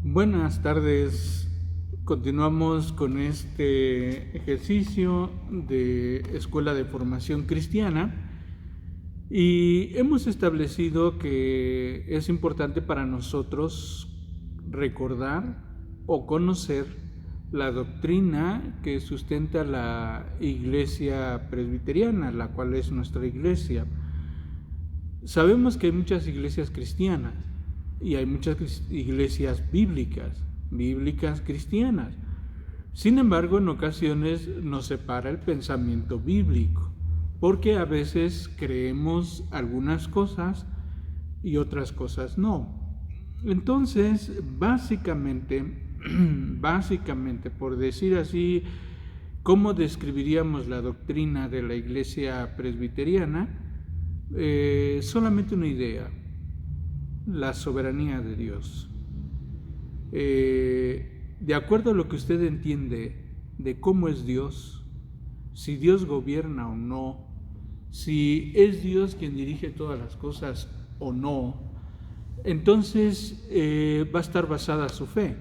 Buenas tardes. Continuamos con este ejercicio de Escuela de Formación Cristiana y hemos establecido que es importante para nosotros recordar o conocer la doctrina que sustenta la Iglesia Presbiteriana, la cual es nuestra iglesia. Sabemos que hay muchas iglesias cristianas y hay muchas iglesias bíblicas cristianas. Sin embargo, en ocasiones nos separa el pensamiento bíblico, porque a veces creemos algunas cosas y otras cosas no. Entonces, básicamente, por decir así, ¿cómo describiríamos la doctrina de la iglesia presbiteriana? Solamente una idea: la soberanía de Dios. De acuerdo a lo que usted entiende de cómo es Dios, si Dios gobierna o no, si es Dios quien dirige todas las cosas o no, entonces va a estar basada su fe.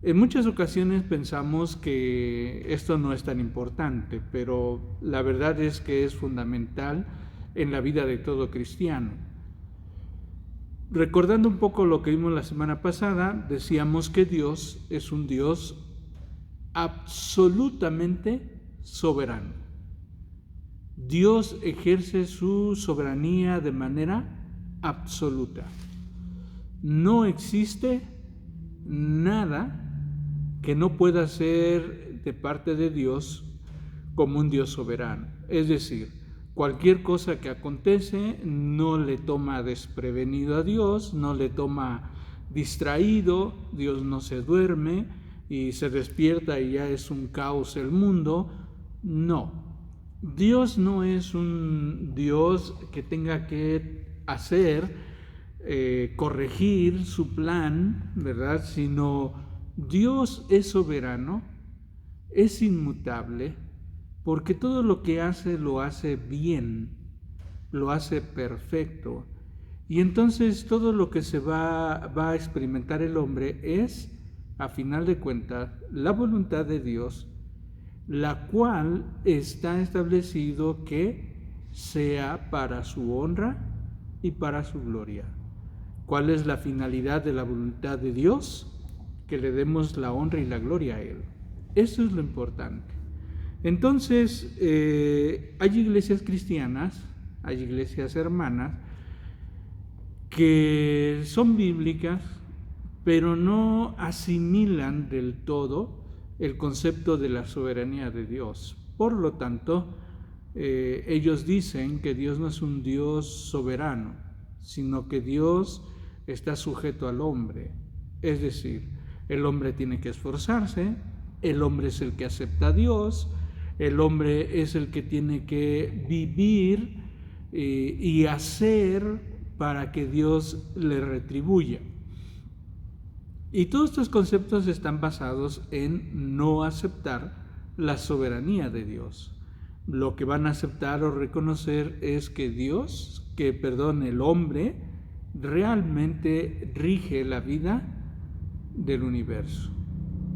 En muchas ocasiones pensamos que esto no es tan importante, pero la verdad es que es fundamental en la vida de todo cristiano. Recordando un poco lo que vimos la semana pasada, decíamos que Dios es un Dios absolutamente soberano. Dios ejerce su soberanía de manera absoluta. No existe nada que no pueda ser de parte de Dios como un Dios soberano. Es decir, cualquier cosa que acontece no le toma desprevenido a Dios, no le toma distraído. Dios no se duerme y se despierta y ya es un caos el mundo. No, Dios no es un Dios que tenga que corregir su plan, ¿verdad? Sino Dios es soberano, es inmutable, porque todo lo que hace lo hace bien, lo hace perfecto. Y entonces todo lo que se va a experimentar el hombre es, a final de cuentas, la voluntad de Dios, la cual está establecido que sea para su honra y para su gloria. ¿Cuál es la finalidad de la voluntad de Dios? Que le demos la honra y la gloria a Él. Eso es lo importante. Entonces, hay iglesias cristianas, hay iglesias hermanas, que son bíblicas, pero no asimilan del todo el concepto de la soberanía de Dios. Por lo tanto, ellos dicen que Dios no es un Dios soberano, sino que Dios está sujeto al hombre. Es decir, el hombre tiene que esforzarse, el hombre es el que acepta a Dios, el hombre es el que tiene que vivir y hacer para que Dios le retribuya. Y todos estos conceptos están basados en no aceptar la soberanía de Dios. Lo que van a aceptar o reconocer es que el hombre realmente rige la vida del universo.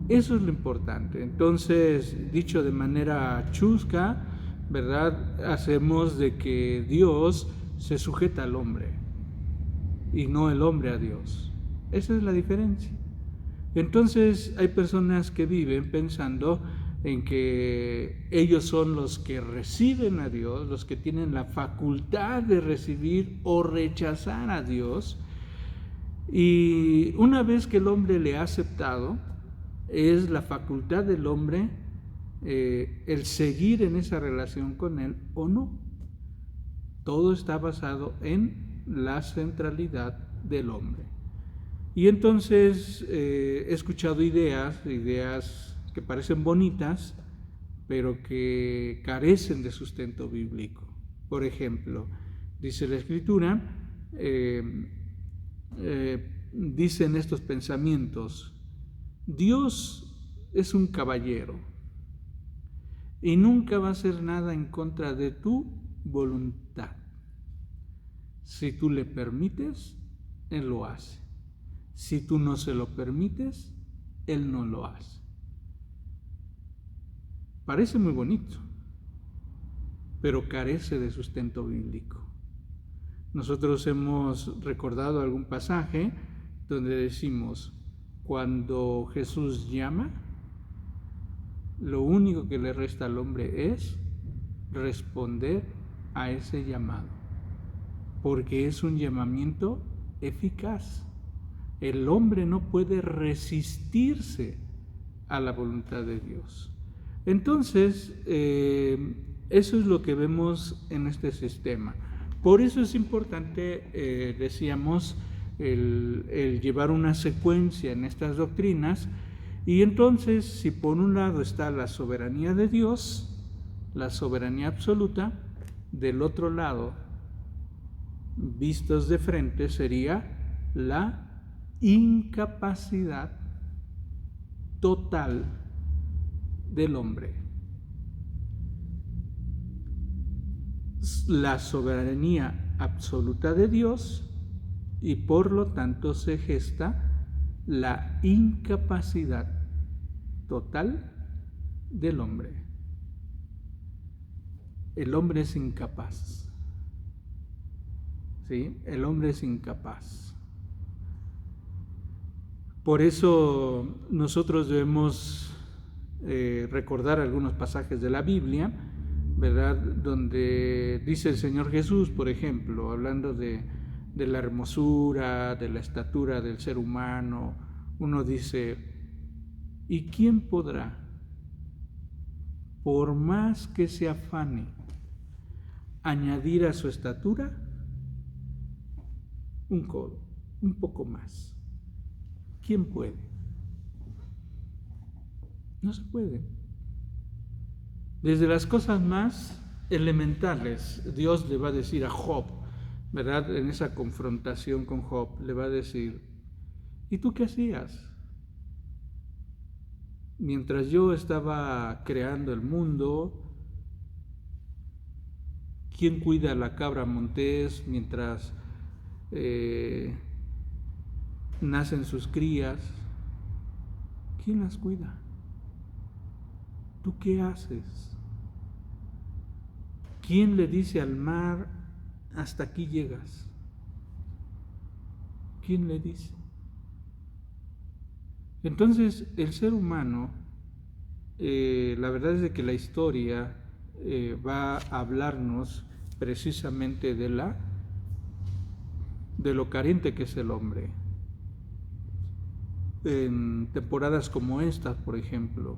Eso es lo importante. Entonces, dicho de manera chusca, ¿verdad? Hacemos de que Dios se sujeta al hombre y no el hombre a Dios. Esa es la diferencia. Entonces, hay personas que viven pensando en que ellos son los que reciben a Dios, los que tienen la facultad de recibir o rechazar a Dios. Y una vez que el hombre le ha aceptado, es la facultad del hombre el seguir en esa relación con él o no. Todo está basado en la centralidad del hombre. Y entonces he escuchado ideas que parecen bonitas, pero que carecen de sustento bíblico. Por ejemplo, dice la Escritura, dicen estos pensamientos: Dios es un caballero y nunca va a hacer nada en contra de tu voluntad. Si tú le permites, Él lo hace. Si tú no se lo permites, Él no lo hace. Parece muy bonito, pero carece de sustento bíblico. Nosotros hemos recordado algún pasaje donde decimos, cuando Jesús llama, lo único que le resta al hombre es responder a ese llamado, porque es un llamamiento eficaz. El hombre no puede resistirse a la voluntad de Dios. Entonces, eso es lo que vemos en este sistema. Por eso es importante, decíamos, el llevar una secuencia en estas doctrinas. Y entonces, si por un lado está la soberanía de Dios, la soberanía absoluta, del otro lado, vistos de frente, sería la incapacidad total del hombre. La soberanía absoluta de Dios, y por lo tanto se gesta la incapacidad total del hombre. El hombre es incapaz. ¿Sí? El hombre es incapaz. Por eso nosotros debemos recordar algunos pasajes de la Biblia, ¿verdad? Donde dice el Señor Jesús, por ejemplo, hablando de la hermosura, de la estatura del ser humano, uno dice, ¿y quién podrá, por más que se afane, añadir a su estatura un codo, un poco más? ¿Quién puede? No se puede. Desde las cosas más elementales, Dios le va a decir a Job, ¿verdad? En esa confrontación con Job, le va a decir, ¿y tú qué hacías? Mientras yo estaba creando el mundo, ¿quién cuida la cabra montés mientras nacen sus crías? ¿Quién las cuida? ¿Tú qué haces? ¿Quién le dice al mar, hasta aquí llegas? ¿Quién le dice? Entonces, el ser humano, la verdad es de que la historia va a hablarnos precisamente de lo carente que es el hombre. En temporadas como estas, por ejemplo,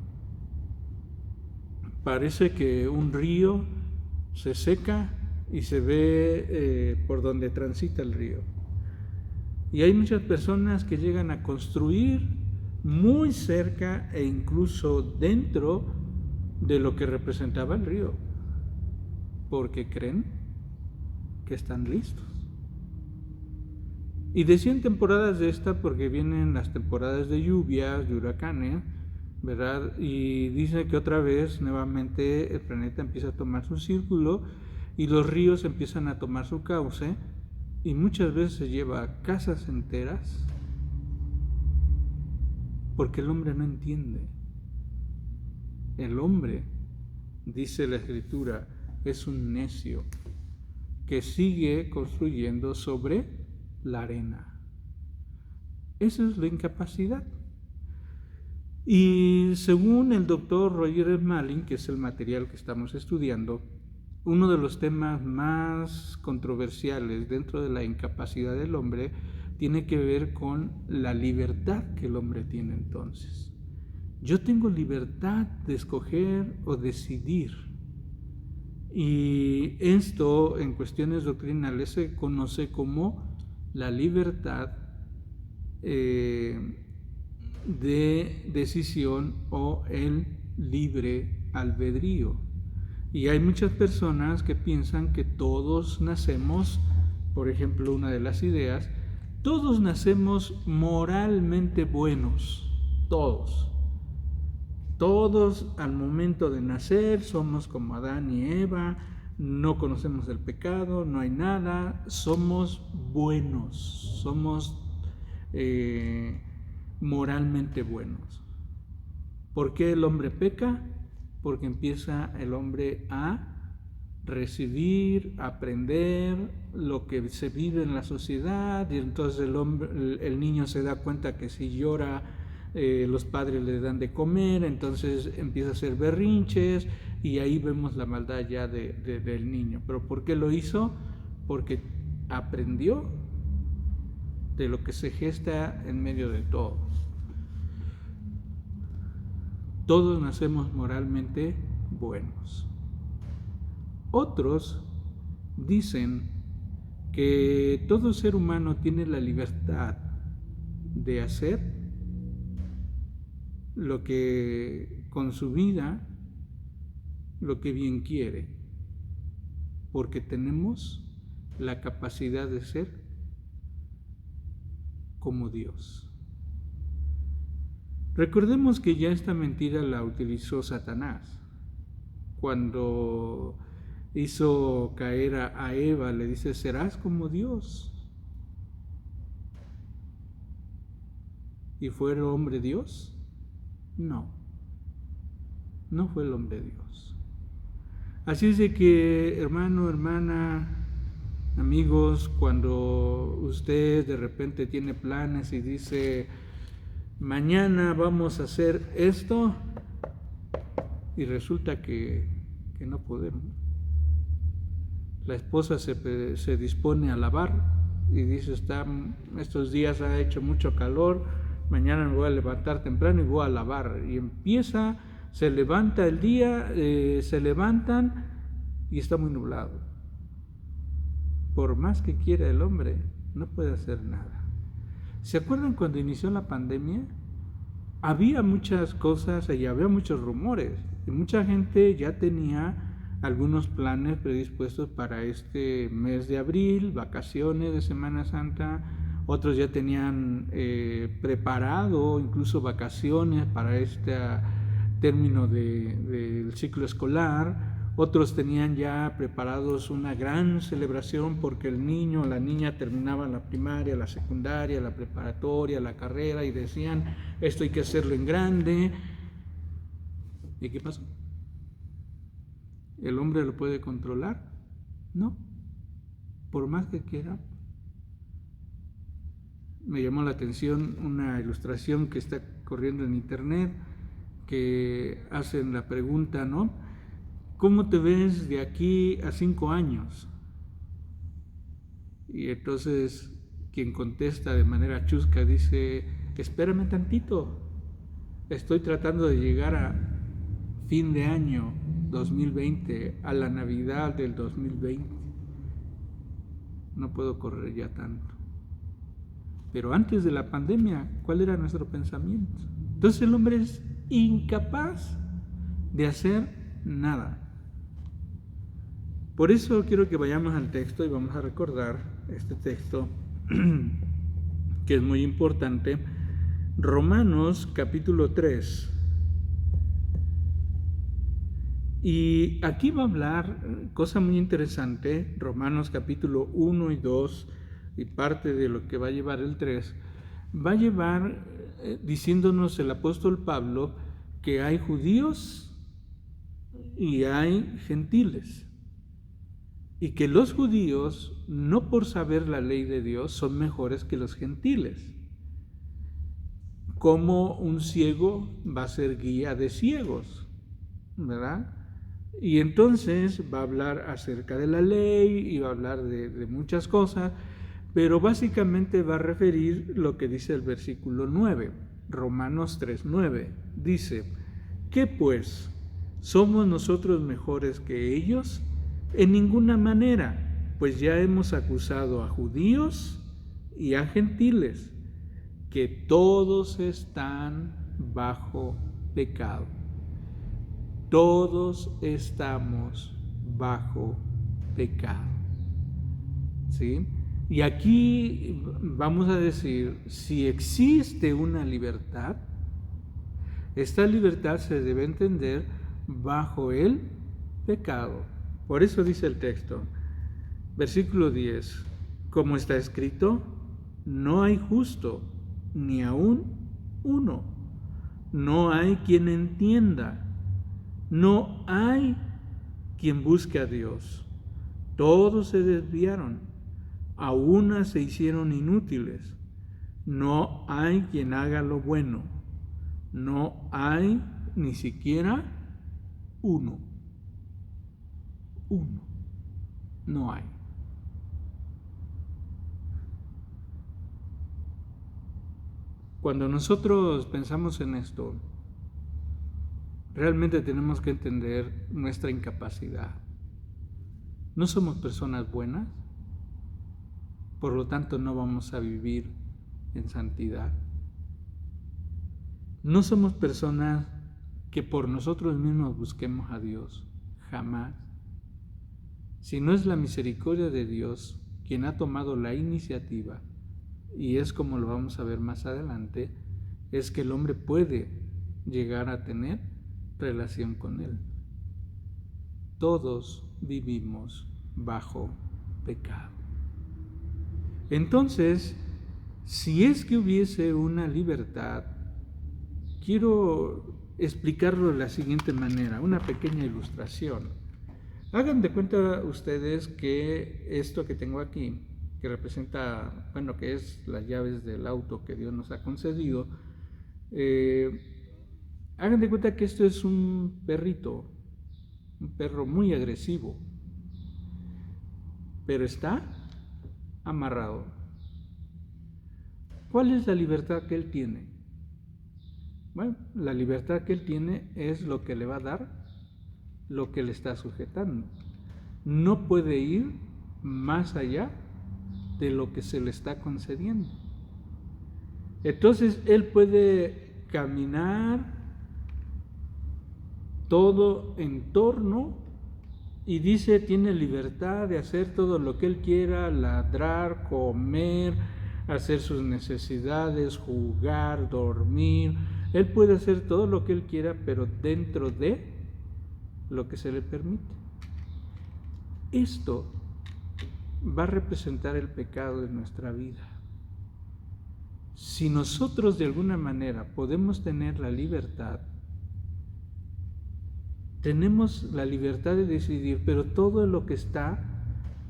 parece que un río se seca y se ve por donde transita el río. Y hay muchas personas que llegan a construir muy cerca e incluso dentro de lo que representaba el río, porque creen que están listos. Y decían temporadas de esta porque vienen las temporadas de lluvias, de huracanes, ¿verdad? Y dice que otra vez, nuevamente, el planeta empieza a tomar su círculo y los ríos empiezan a tomar su cauce, y muchas veces se lleva casas enteras porque el hombre no entiende. El hombre, dice la Escritura, es un necio que sigue construyendo sobre la arena. Esa es la incapacidad. Y según el doctor Roger Smalling, que es el material que estamos estudiando, uno de los temas más controversiales dentro de la incapacidad del hombre tiene que ver con la libertad que el hombre tiene entonces. Yo tengo libertad de escoger o decidir. Y esto en cuestiones doctrinales se conoce como la libertad de decisión o el libre albedrío. Y hay muchas personas que piensan que todos nacemos, por ejemplo, una de las ideas, todos nacemos moralmente buenos, todos. Todos al momento de nacer somos como Adán y Eva, no conocemos el pecado, no hay nada, somos buenos, somos moralmente buenos. ¿Por qué el hombre peca? Porque empieza el hombre a recibir, aprender lo que se vive en la sociedad, y entonces el niño se da cuenta que si llora los padres le dan de comer, entonces empieza a hacer berrinches y ahí vemos la maldad ya del niño. ¿Pero por qué lo hizo? Porque aprendió de lo que se gesta en medio de todo. Todos nacemos moralmente buenos. Otros dicen que todo ser humano tiene la libertad de hacer lo que con su vida, lo que bien quiere, porque tenemos la capacidad de ser como Dios. Recordemos que ya esta mentira la utilizó Satanás. Cuando hizo caer a Eva, le dice, serás como Dios. ¿Y fue el hombre Dios? No, no fue el hombre Dios. Así es de que, hermano, hermana, amigos, cuando usted de repente tiene planes y dice, mañana vamos a hacer esto, y resulta que no podemos. La esposa se dispone a lavar y dice, estos días ha hecho mucho calor, mañana me voy a levantar temprano y voy a lavar. Y se levanta el día, se levantan y está muy nublado. Por más que quiera el hombre, no puede hacer nada. ¿Se acuerdan cuando inició la pandemia? Había muchas cosas y había muchos rumores. Y mucha gente ya tenía algunos planes predispuestos para este mes de abril, vacaciones de Semana Santa. Otros ya tenían preparado incluso vacaciones para este término del ciclo escolar. Otros tenían ya preparados una gran celebración porque el niño o la niña terminaban la primaria, la secundaria, la preparatoria, la carrera, y decían, esto hay que hacerlo en grande. ¿Y qué pasó? ¿El hombre lo puede controlar? No, por más que quiera. Me llamó la atención una ilustración que está corriendo en internet, que hacen la pregunta, ¿no? ¿Cómo te ves de aquí a 5 años? Y entonces quien contesta de manera chusca dice, espérame tantito, estoy tratando de llegar a fin de año 2020, a la Navidad del 2020. No puedo correr ya tanto. Pero antes de la pandemia, ¿cuál era nuestro pensamiento? Entonces el hombre es incapaz de hacer nada. Por eso quiero que vayamos al texto y vamos a recordar este texto que es muy importante. Romanos capítulo 3. Y aquí va a hablar cosa muy interesante. Romanos capítulo 1 y 2 y parte de lo que va a llevar el 3, va a llevar diciéndonos el apóstol Pablo que hay judíos y hay gentiles. Y que los judíos, no por saber la ley de Dios, son mejores que los gentiles. Como un ciego va a ser guía de ciegos, ¿verdad? Y entonces va a hablar acerca de la ley y va a hablar de muchas cosas, pero básicamente va a referir lo que dice el versículo 9, Romanos 3:9. Dice, ¿qué pues? ¿Somos nosotros mejores que ellos? En ninguna manera, pues ya hemos acusado a judíos y a gentiles, que todos están bajo pecado. Todos estamos bajo pecado. ¿Sí? Y aquí vamos a decir, si existe una libertad, esta libertad se debe entender bajo el pecado. Por eso dice el texto, versículo 10, como está escrito, no hay justo, ni aún uno. No hay quien entienda, no hay quien busque a Dios. Todos se desviaron, a una se hicieron inútiles. No hay quien haga lo bueno, no hay ni siquiera uno. Uno, no hay. Cuando nosotros pensamos en esto, realmente tenemos que entender nuestra incapacidad. No somos personas buenas, por lo tanto no vamos a vivir en santidad. No somos personas que por nosotros mismos busquemos a Dios, jamás. Si no es la misericordia de Dios quien ha tomado la iniciativa, y es como lo vamos a ver más adelante, es que el hombre puede llegar a tener relación con Él. Todos vivimos bajo pecado. Entonces, si es que hubiese una libertad, quiero explicarlo de la siguiente manera, una pequeña ilustración. Hagan de cuenta ustedes que esto que tengo aquí, que representa, que es las llaves del auto que Dios nos ha concedido, hagan de cuenta que esto es un perrito, un perro muy agresivo, pero está amarrado. ¿Cuál es la libertad que él tiene? Bueno, la libertad que él tiene es lo que le va a dar lo que le está sujetando. No puede ir más allá de lo que se le está concediendo. Entonces él puede caminar todo en torno y dice tiene libertad de hacer todo lo que él quiera, ladrar, comer, hacer sus necesidades, jugar, dormir. Él puede hacer todo lo que él quiera, pero dentro de lo que se le permite. Esto va a representar el pecado de nuestra vida. Si nosotros de alguna manera podemos tener la libertad, tenemos la libertad de decidir, pero todo lo que está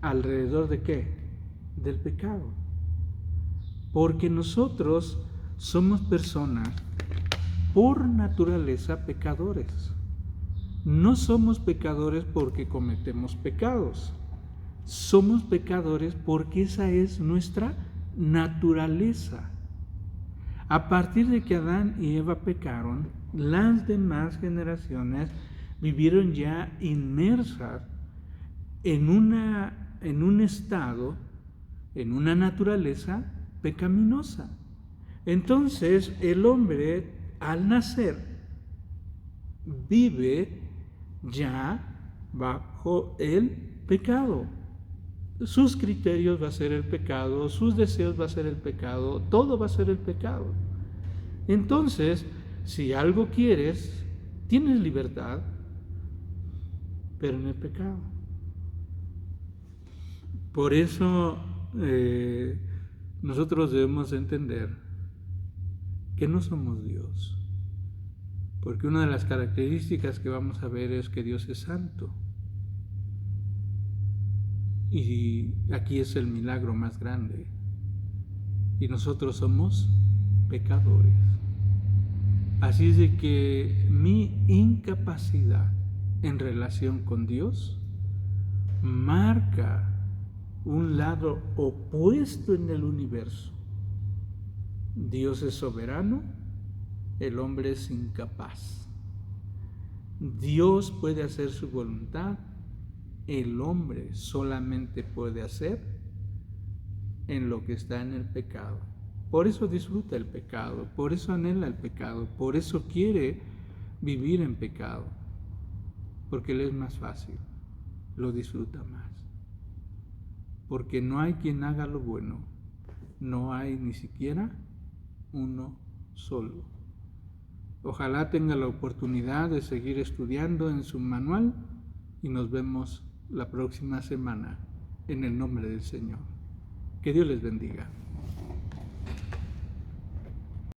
alrededor de ¿qué? Del pecado. Porque nosotros somos personas por naturaleza pecadores. No somos pecadores porque cometemos pecados. Somos pecadores porque esa es nuestra naturaleza. A partir de que Adán y Eva pecaron, las demás generaciones vivieron ya inmersas en un estado, en una naturaleza pecaminosa. Entonces el hombre al nacer vive ya bajo el pecado. Sus criterios va a ser el pecado, sus deseos va a ser el pecado, todo va a ser el pecado. Entonces, si algo quieres, tienes libertad, pero en el pecado. Por eso nosotros debemos entender que no somos Dios. Porque una de las características que vamos a ver es que Dios es santo. Y aquí es el milagro más grande. Y nosotros somos pecadores. Así es de que mi incapacidad en relación con Dios marca un lado opuesto en el universo. Dios es soberano, el hombre es incapaz. Dios puede hacer su voluntad, el hombre solamente puede hacer en lo que está en el pecado. Por eso disfruta el pecado, por eso anhela el pecado, por eso quiere vivir en pecado, porque le es más fácil, lo disfruta más. Porque no hay quien haga lo bueno, no hay ni siquiera uno solo. Ojalá tenga la oportunidad de seguir estudiando en su manual y nos vemos la próxima semana en el nombre del Señor. Que Dios les bendiga.